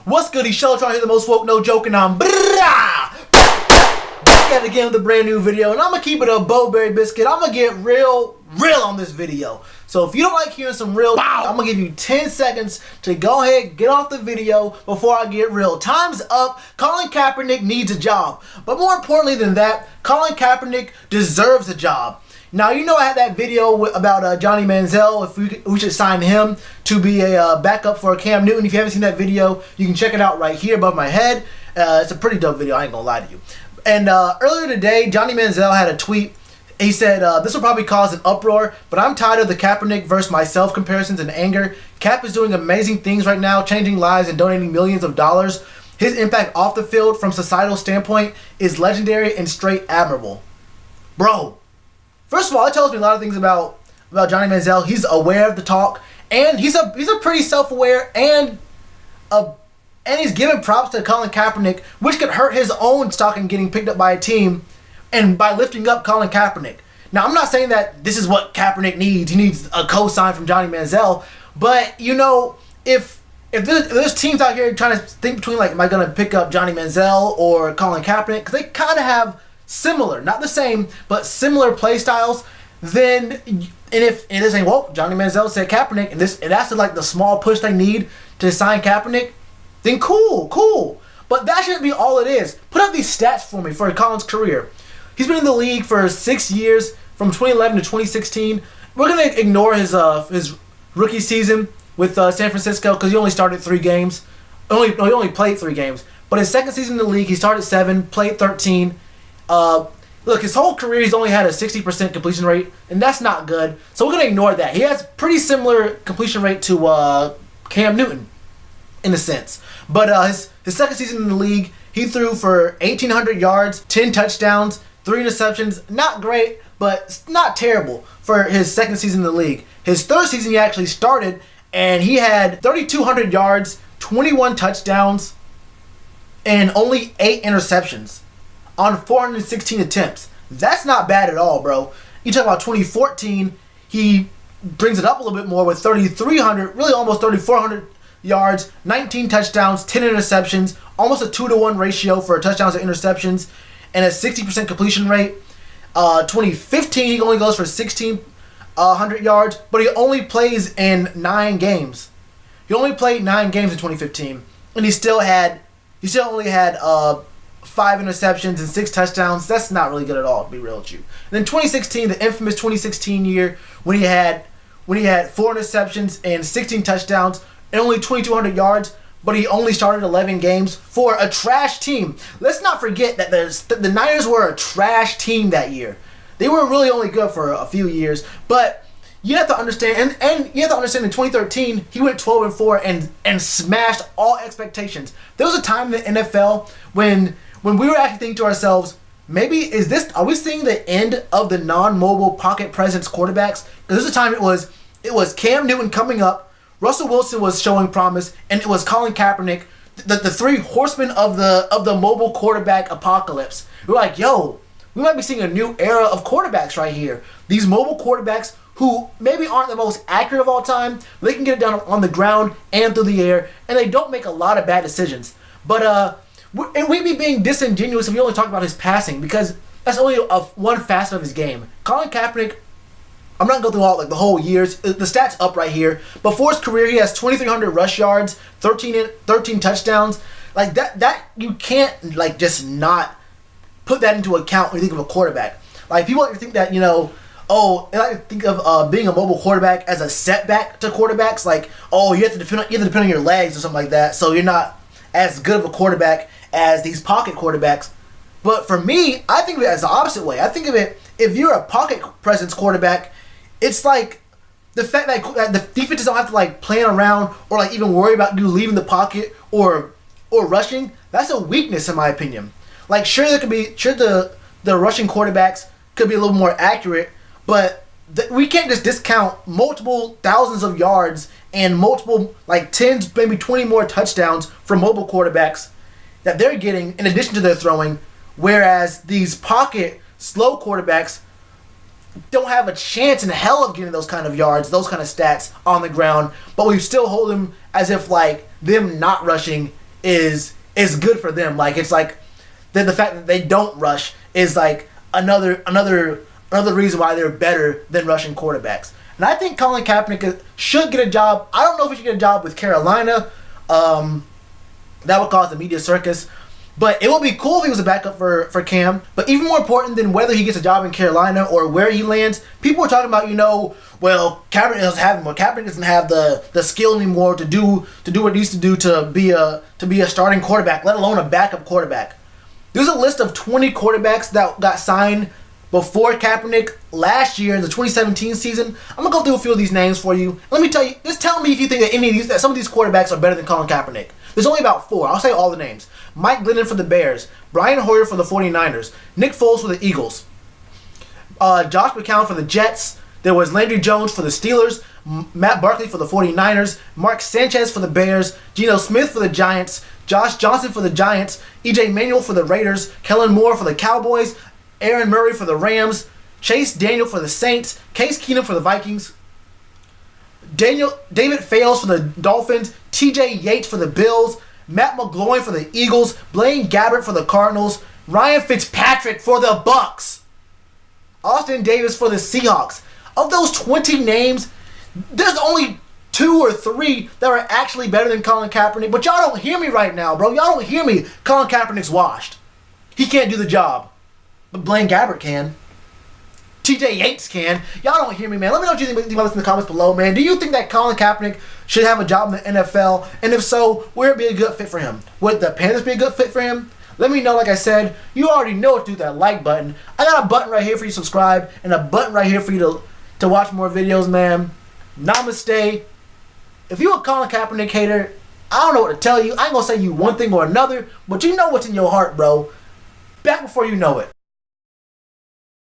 What's good, show trying to hear the most woke, no joke, and I'm back at it again with a brand new video, and I'm gonna keep it a Bowberry biscuit. I'm gonna get real on this video. So if you don't like hearing some real, I'm gonna give you 10 seconds to go ahead, get off the video before I get real. Time's up. Colin Kaepernick needs a job, but more importantly than that, Colin Kaepernick deserves a job. Now, you know I had that video about Johnny Manziel, if we should sign him to be a backup for Cam Newton. If you haven't seen that video, you can check it out right here above my head. It's a pretty dope video, I ain't gonna lie to you. And earlier today, Johnny Manziel had a tweet. He said, this will probably cause an uproar, but I'm tired of the Kaepernick versus myself comparisons and anger. Cap is doing amazing things right now, changing lives and donating millions of dollars. His impact off the field from societal standpoint is legendary and straight admirable. Bro. First of all, it tells me a lot of things about Johnny Manziel. He's aware of the talk, and he's a pretty self-aware, and he's giving props to Colin Kaepernick, which could hurt his own stock in getting picked up by a team, and by lifting up Colin Kaepernick. Now, I'm not saying that this is what Kaepernick needs. He needs a co-sign from Johnny Manziel, but you know, if there's teams out here trying to think between, like, am I going to pick up Johnny Manziel or Colin Kaepernick, because they kind of have similar, not the same, but similar play styles, then, and if it is saying, well, Johnny Manziel said Kaepernick, and that's like the small push they need to sign Kaepernick, then cool. But that shouldn't be all it is. Put up these stats for me for Colin's career. He's been in the league for 6 years, from 2011 to 2016. We're going to ignore his rookie season with San Francisco, because he only started 3 games. He only played 3 games. But his second season in the league, he started 7, played 13. Look, his whole career he's only had a 60% completion rate, and that's not good. So we're gonna ignore that. He has pretty similar completion rate to Cam Newton, in a sense. But his second season in the league, he threw for 1,800 yards, 10 touchdowns, 3 interceptions. Not great, but not terrible for his second season in the league. His third season he actually started, and he had 3,200 yards, 21 touchdowns, and only 8 interceptions on 416 attempts. That's not bad at all, bro. You talk about 2014, he brings it up a little bit more with 3,300, really almost 3,400 yards, 19 touchdowns, 10 interceptions, almost a 2-to-1 ratio for touchdowns to interceptions, and a 60% completion rate. 2015, he only goes for 1,600 yards, but he only plays in 9 games. He only played 9 games in 2015, and he still only had 5 interceptions and 6 touchdowns. That's not really good at all, to be real with you. And then 2016, the infamous 2016 year, when he had 4 interceptions and 16 touchdowns and only 2,200 yards, but he only started 11 games for a trash team. Let's not forget that the Niners were a trash team that year. They were really only good for a few years, but you have to understand, and you have to understand, in 2013, he went 12-4 and smashed all expectations. There was a time in the NFL when we were actually thinking to ourselves, maybe are we seeing the end of the non-mobile pocket presence quarterbacks? Because this is a time it was Cam Newton coming up, Russell Wilson was showing promise, and it was Colin Kaepernick, the 3 horsemen of the mobile quarterback apocalypse. We're like, yo, we might be seeing a new era of quarterbacks right here. These mobile quarterbacks who maybe aren't the most accurate of all time, but they can get it done on the ground and through the air, and they don't make a lot of bad decisions. But and we'd be being disingenuous if we only talk about his passing, because that's only one facet of his game. Colin Kaepernick, I'm not going to go through all the whole years. The stats up right here. Before his career, he has 2,300 rush yards, 13 touchdowns. Like that you can't just not put that into account when you think of a quarterback. Like, people like to think that, they like to think of being a mobile quarterback as a setback to quarterbacks. Like, you have to depend on your legs or something like that, so you're not as good of a quarterback as these pocket quarterbacks. But for me, I think of it as the opposite way. I think of it, if you're a pocket presence quarterback, it's like the fact that the defenses don't have to plan around or even worry about you leaving the pocket or rushing. That's a weakness, in my opinion. Sure, the rushing quarterbacks could be a little more accurate, but we can't just discount multiple thousands of yards and multiple 10, maybe 20 more touchdowns from mobile quarterbacks that they're getting in addition to their throwing, whereas these pocket slow quarterbacks don't have a chance in hell of getting those kind of yards, those kind of stats on the ground, but we still hold them as if them not rushing is good for them. Like, it's like the fact that they don't rush is like another reason why they're better than rushing quarterbacks. And I think Colin Kaepernick should get a job. I don't know if he should get a job with Carolina. That would cause the media circus. But it would be cool if he was a backup for Cam. But even more important than whether he gets a job in Carolina or where he lands, people are talking about, well, Kaepernick doesn't have the skill anymore to do what he needs to do to be a starting quarterback, let alone a backup quarterback. There's a list of 20 quarterbacks that got signed before Kaepernick last year in the 2017 season. I'm gonna go through a few of these names for you. Let me tell you. Just tell me if you think that some of these quarterbacks are better than Colin Kaepernick. There's only about 4. I'll say all the names. Mike Glennon for the Bears, Brian Hoyer for the 49ers, Nick Foles for the Eagles, Josh McCown for the Jets. There was Landry Jones for the Steelers, Matt Barkley for the 49ers, Mark Sanchez for the Bears, Geno Smith for the Giants, Josh Johnson for the Giants, EJ Manuel for the Raiders, Kellen Moore for the Cowboys, Aaron Murray for the Rams, Chase Daniel for the Saints, Case Keenum for the Vikings, David Fales for the Dolphins, TJ Yates for the Bills, Matt McGloin for the Eagles, Blaine Gabbert for the Cardinals, Ryan Fitzpatrick for the Bucks, Austin Davis for the Seahawks. Of those 20 names, there's only 2 or 3 that are actually better than Colin Kaepernick. But y'all don't hear me right now, bro. Y'all don't hear me. Colin Kaepernick's washed. He can't do the job. But Blaine Gabbert can. TJ Yates can. Y'all don't hear me, man. Let me know what you think about this in the comments below, man. Do you think that Colin Kaepernick should have a job in the NFL? And if so, where would it be a good fit for him? Would the Panthers be a good fit for him? Let me know. Like I said, you already know what to do with that like button. I got a button right here for you to subscribe and a button right here for you to watch more videos, man. Namaste. If you're a Colin Kaepernick hater, I don't know what to tell you. I ain't gonna say you one thing or another, but you know what's in your heart, bro. Back before you know it.